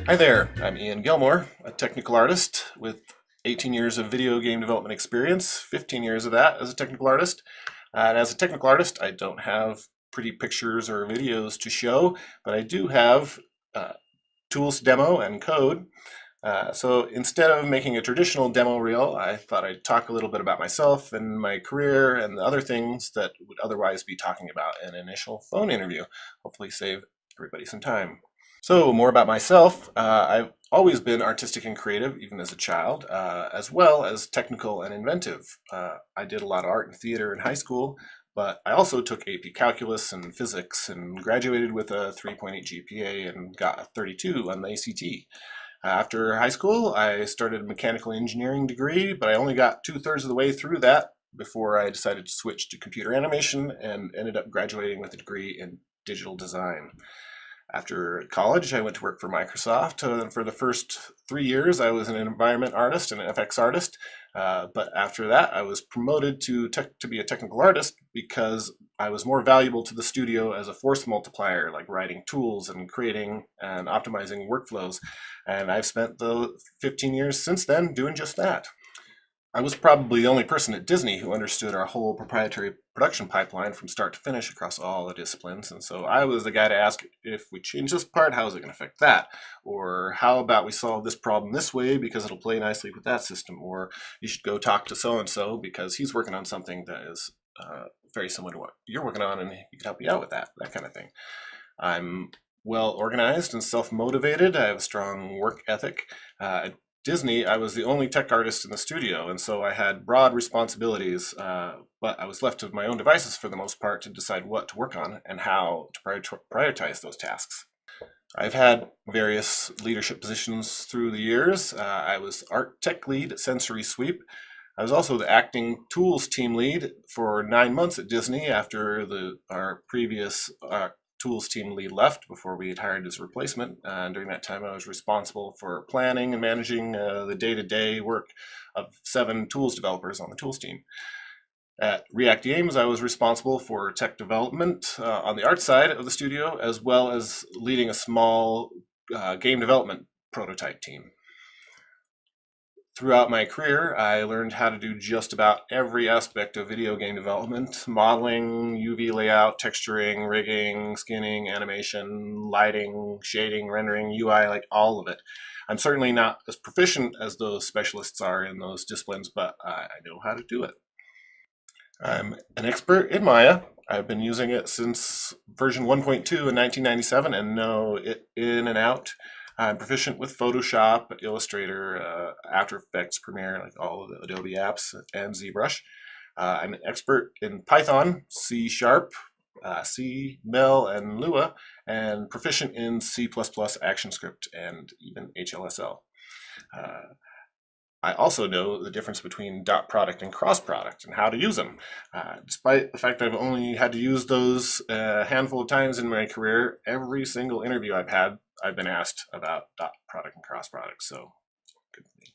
Hi there, I'm Ian Gilmore, a technical artist with 18 years of video game development experience, 15 years of that as a technical artist. And as a technical artist, I don't have pretty pictures or videos to show, but I do have tools to demo and code. So instead of making a traditional demo reel, I thought I'd talk a little bit about myself and my career and the other things that would otherwise be talking about in an initial phone interview. Hopefully save everybody some time. So more about myself. I've always been artistic and creative, even as a child, as well as technical and inventive. I did a lot of art and theater in high school, but I also took AP Calculus and Physics and graduated with a 3.8 GPA and got a 32 on the ACT. After high school, I started a mechanical engineering degree, but I only got 2/3 of the way through that before I decided to switch to computer animation and ended up graduating with a degree in digital design. After college, I went to work for Microsoft. For the first 3 years, I was an environment artist and an FX artist. But after that, I was promoted to be a technical artist because I was more valuable to the studio as a force multiplier, like writing tools and creating and optimizing workflows. And I've spent the 15 years since then doing just that. I was probably the only person at Disney who understood our whole proprietary production pipeline from start to finish across all the disciplines. And so I was the guy to ask, if we change this part, how is it going to affect that? Or how about we solve this problem this way because it'll play nicely with that system? Or you should go talk to so-and-so because he's working on something that is very similar to what you're working on and he can help you out with that kind of thing. I'm well organized and self-motivated. I have a strong work ethic. Disney, I was the only tech artist in the studio, and so I had broad responsibilities, but I was left to my own devices for the most part to decide what to work on and how to prioritize those tasks. I've had various leadership positions through the years. I was art tech lead at Sensory Sweep. I was also the acting tools team lead for 9 months at Disney after our previous tools team lead left before we had hired his replacement. And during that time, I was responsible for planning and managing the day-to-day work of 7 tools developers on the tools team. At React Games, I was responsible for tech development on the art side of the studio, as well as leading a small game development prototype team. Throughout my career, I learned how to do just about every aspect of video game development: modeling, UV layout, texturing, rigging, skinning, animation, lighting, shading, rendering, UI, like all of it. I'm certainly not as proficient as those specialists are in those disciplines, but I know how to do it. I'm an expert in Maya. I've been using it since version 1.2 in 1997 and know it in and out. I'm proficient with Photoshop, Illustrator, After Effects, Premiere, like all of the Adobe apps, and ZBrush. I'm an expert in Python, C#, C, Mel, and Lua, and proficient in C++, ActionScript, and even HLSL. I also know the difference between dot product and cross product and how to use them. Despite the fact that I've only had to use those a handful of times in my career, every single interview I've had, I've been asked about dot product and cross product, so good for me.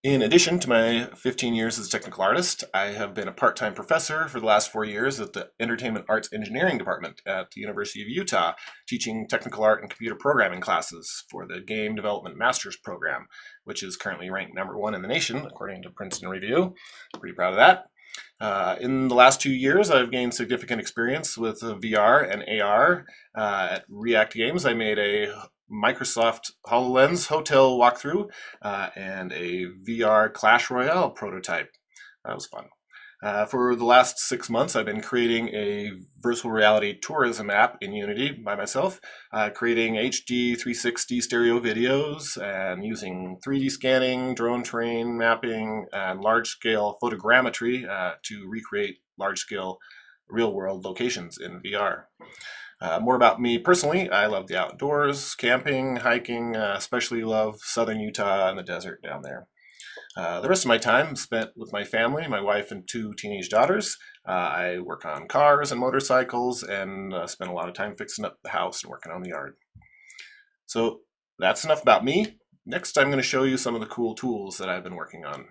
In addition to my 15 years as a technical artist, I have been a part-time professor for the last 4 years at the Entertainment Arts Engineering Department at the University of Utah, teaching technical art and computer programming classes for the Game Development Master's Program, which is currently ranked #1 in the nation, according to Princeton Review. Pretty proud of that. In the last 2 years, I've gained significant experience with VR and AR. At React Games, I made a Microsoft HoloLens hotel walkthrough and a VR Clash Royale prototype. That was fun. For the last 6 months, I've been creating a virtual reality tourism app in Unity by myself, creating HD 360 stereo videos and using 3D scanning, drone terrain mapping, and large-scale photogrammetry to recreate large-scale real-world locations in VR. More about me personally: I love the outdoors, camping, hiking, especially love southern Utah and the desert down there. The rest of my time spent with my family, my wife and 2 teenage daughters. I work on cars and motorcycles and spend a lot of time fixing up the house and working on the yard. So that's enough about me. Next, I'm going to show you some of the cool tools that I've been working on.